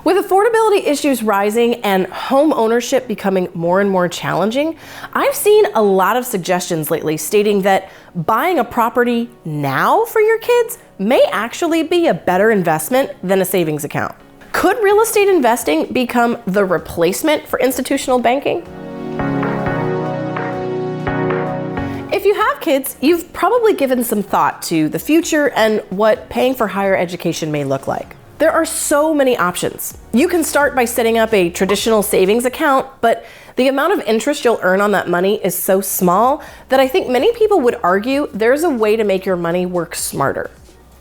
With affordability issues rising and home ownership becoming more and more challenging, I've seen a lot of suggestions lately stating that buying a property now for your kids may actually be a better investment than a savings account. Could real estate investing become the replacement for institutional banking? If you have kids, you've probably given some thought to the future and what paying for higher education may look like. There are so many options. You can start by setting up a traditional savings account, but the amount of interest you'll earn on that money is so small that I think many people would argue there's a way to make your money work smarter.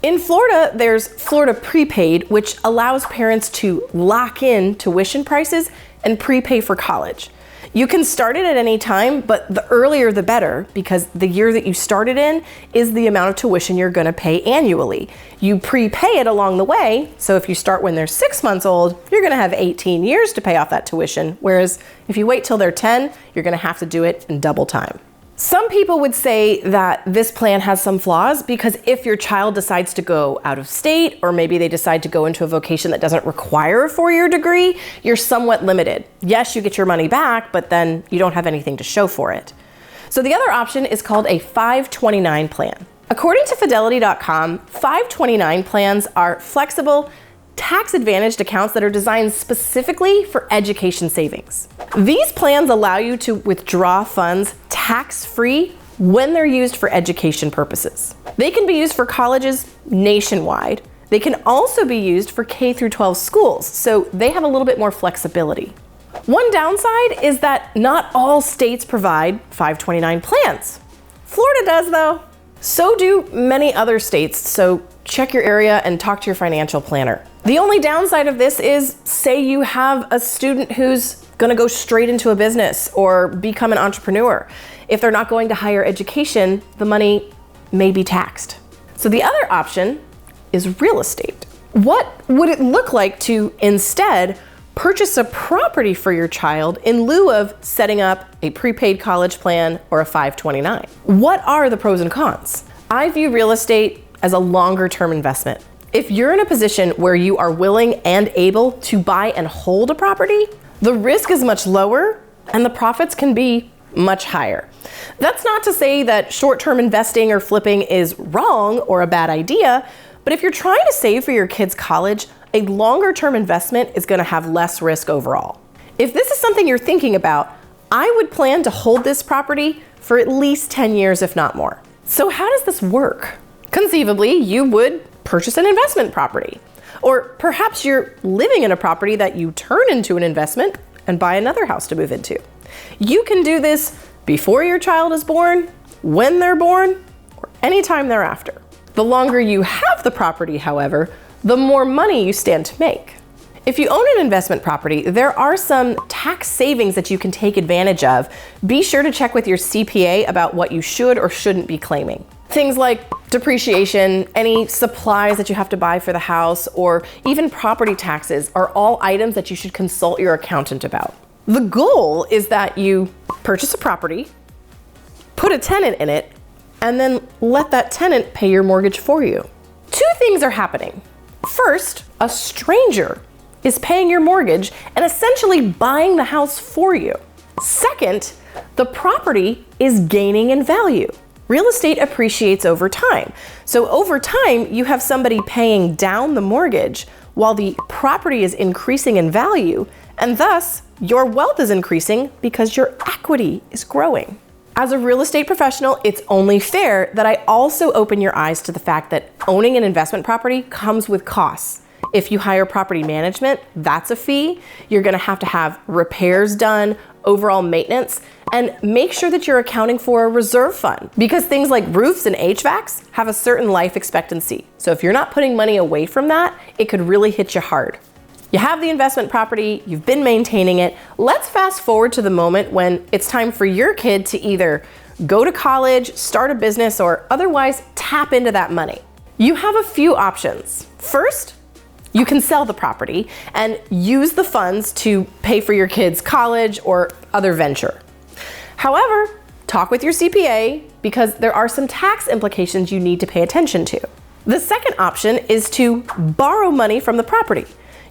In Florida, there's Florida Prepaid, which allows parents to lock in tuition prices and prepay for college. You can start it at any time, but the earlier the better, because the year that you started in is the amount of tuition you're going to pay annually. You prepay it along the way, so if you start when they're 6 months old, you're going to have 18 years to pay off that tuition, whereas if you wait till they're 10, you're going to have to do it in double time. Some people would say that this plan has some flaws because if your child decides to go out of state, or maybe they decide to go into a vocation that doesn't require a four-year degree, you're somewhat limited. Yes, you get your money back, but then you don't have anything to show for it. So the other option is called a 529 plan. According to Fidelity.com, 529 plans are flexible, tax-advantaged accounts that are designed specifically for education savings. These plans allow you to withdraw funds tax-free when they're used for education purposes. They can be used for colleges nationwide. They can also be used for K-12 schools, so they have a little bit more flexibility. One downside is that not all states provide 529 plans. Florida does, though. So do many other states, so check your area and talk to your financial planner. The only downside of this is, say you have a student who's going to go straight into a business or become an entrepreneur. If they're not going to higher education, the money may be taxed. So the other option is real estate. What would it look like to instead purchase a property for your child in lieu of setting up a prepaid college plan or a 529? What are the pros and cons? I view real estate as a longer-term investment. If you're in a position where you are willing and able to buy and hold a property, the risk is much lower and the profits can be much higher. That's not to say that short-term investing or flipping is wrong or a bad idea, but if you're trying to save for your kids' college, a longer-term investment is going to have less risk overall. If this is something you're thinking about, I would plan to hold this property for at least 10 years, if not more. So how does this work? Conceivably, you would purchase an investment property. Or perhaps you're living in a property that you turn into an investment and buy another house to move into. You can do this before your child is born, when they're born, or anytime thereafter. The longer you have the property, however, the more money you stand to make. If you own an investment property, there are some tax savings that you can take advantage of. Be sure to check with your CPA about what you should or shouldn't be claiming. Things like depreciation, any supplies that you have to buy for the house, or even property taxes are all items that you should consult your accountant about. The goal is that you purchase a property, put a tenant in it, and then let that tenant pay your mortgage for you. Two things are happening. First, a stranger is paying your mortgage and essentially buying the house for you. Second, the property is gaining in value. Real estate appreciates over time. So over time, you have somebody paying down the mortgage while the property is increasing in value, and thus your wealth is increasing because your equity is growing. As a real estate professional, it's only fair that I also open your eyes to the fact that owning an investment property comes with costs. If you hire property management, that's a fee. You're going to have repairs done, overall maintenance, and make sure that you're accounting for a reserve fund because things like roofs and HVACs have a certain life expectancy. So if you're not putting money away from that, it could really hit you hard. You have the investment property, you've been maintaining it. Let's fast forward to the moment when it's time for your kid to either go to college, start a business, or otherwise tap into that money. You have a few options. First, you can sell the property and use the funds to pay for your kids' college or other venture. However, talk with your CPA because there are some tax implications you need to pay attention to. The second option is to borrow money from the property.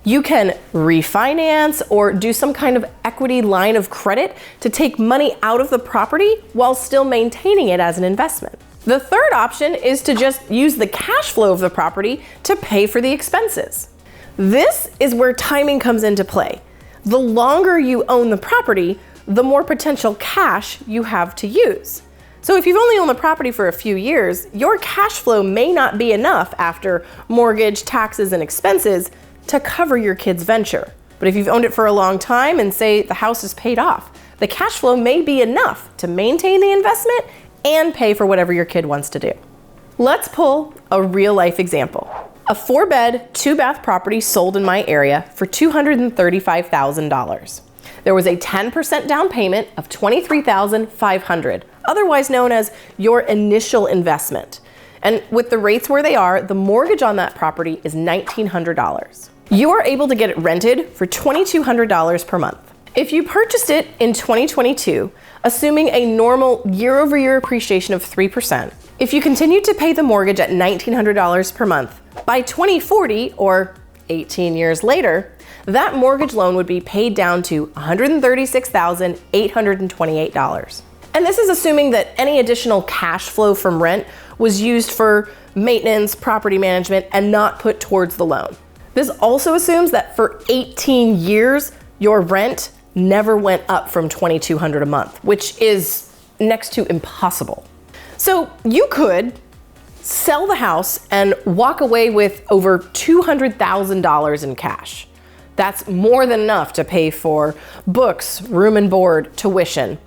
You can refinance or do some kind of equity line of credit to take money out of the property while still maintaining it as an investment. The third option is to just use the cash flow of the property to pay for the expenses. This is where timing comes into play. The longer you own the property, the more potential cash you have to use. So if you've only owned the property for a few years, your cash flow may not be enough after mortgage, taxes, and expenses to cover your kid's venture. But if you've owned it for a long time and say the house is paid off, the cash flow may be enough to maintain the investment and pay for whatever your kid wants to do. Let's pull a real life example. A 4-bed, 2-bath property sold in my area for $235,000. There was a 10% down payment of $23,500, otherwise known as your initial investment. And with the rates where they are, the mortgage on that property is $1,900. You are able to get it rented for $2,200 per month. If you purchased it in 2022, assuming a normal year-over-year appreciation of 3%, if you continue to pay the mortgage at $1,900 per month, by 2040, or 18 years later, that mortgage loan would be paid down to $136,828. And this is assuming that any additional cash flow from rent was used for maintenance, property management, and not put towards the loan. This also assumes that for 18 years, your rent never went up from $2,200 a month, which is next to impossible. So you could sell the house and walk away with over $200,000 in cash. That's more than enough to pay for books, room and board, tuition.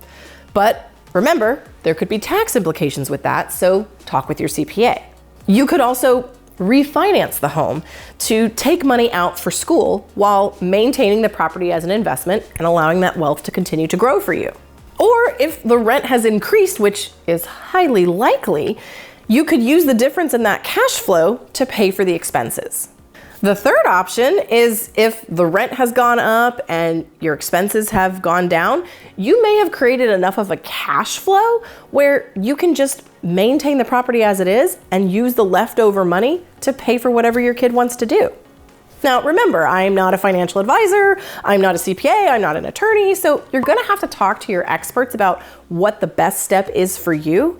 But remember, there could be tax implications with that, so talk with your CPA. You could also refinance the home to take money out for school while maintaining the property as an investment and allowing that wealth to continue to grow for you. Or if the rent has increased, which is highly likely, you could use the difference in that cash flow to pay for the expenses. The third option is if the rent has gone up and your expenses have gone down, you may have created enough of a cash flow where you can just maintain the property as it is and use the leftover money to pay for whatever your kid wants to do. Now, remember, I'm not a financial advisor, I'm not a CPA, I'm not an attorney, so you're gonna have to talk to your experts about what the best step is for you.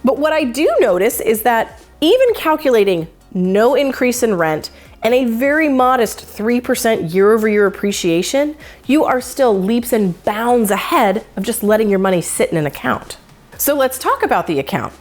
But what I do notice is that even calculating no increase in rent and a very modest 3% year-over-year appreciation, you are still leaps and bounds ahead of just letting your money sit in an account. So let's talk about the account.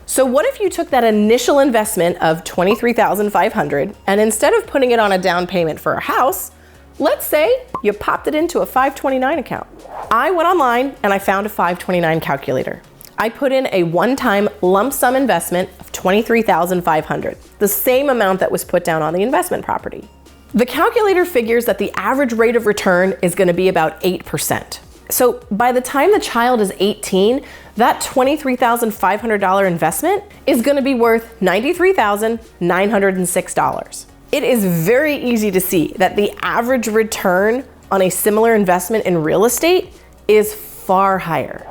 So what if you took that initial investment of $23,500 and instead of putting it on a down payment for a house, let's say you popped it into a 529 account. I went online and I found a 529 calculator. I put in a one-time lump sum investment of $23,500, the same amount that was put down on the investment property. The calculator figures that the average rate of return is going to be about 8%. So by the time the child is 18, that $23,500 investment is going to be worth $93,906. It is very easy to see that the average return on a similar investment in real estate is far higher.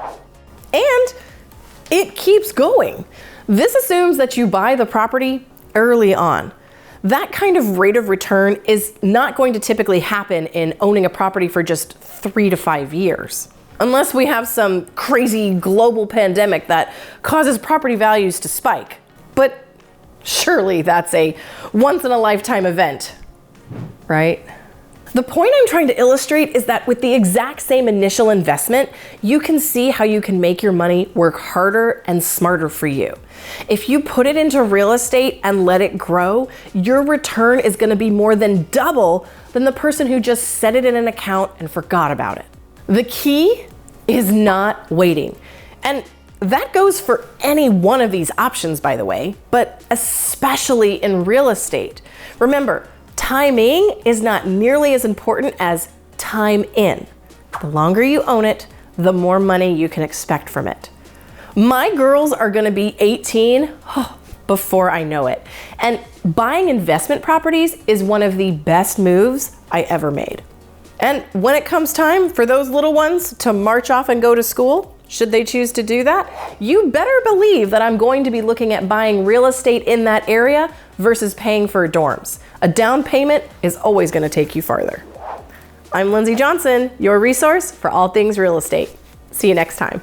And it keeps going. This assumes that you buy the property early on. That kind of rate of return is not going to typically happen in owning a property for just 3 to 5 years. Unless we have some crazy global pandemic that causes property values to spike. But surely that's a once in a lifetime event, right? The point I'm trying to illustrate is that with the exact same initial investment, you can see how you can make your money work harder and smarter for you. If you put it into real estate and let it grow, your return is going to be more than double than the person who just set it in an account and forgot about it. The key is not waiting. And that goes for any one of these options, by the way, but especially in real estate. Remember, timing is not nearly as important as time in. The longer you own it, the more money you can expect from it. My girls are gonna be 18 before I know it. And buying investment properties is one of the best moves I ever made. And when it comes time for those little ones to march off and go to school, Should they choose to do that, you better believe that I'm going to be looking at buying real estate in that area versus paying for dorms. A down payment is always going to take you farther. I'm Lindsey Johnson, your resource for all things real estate. See you next time.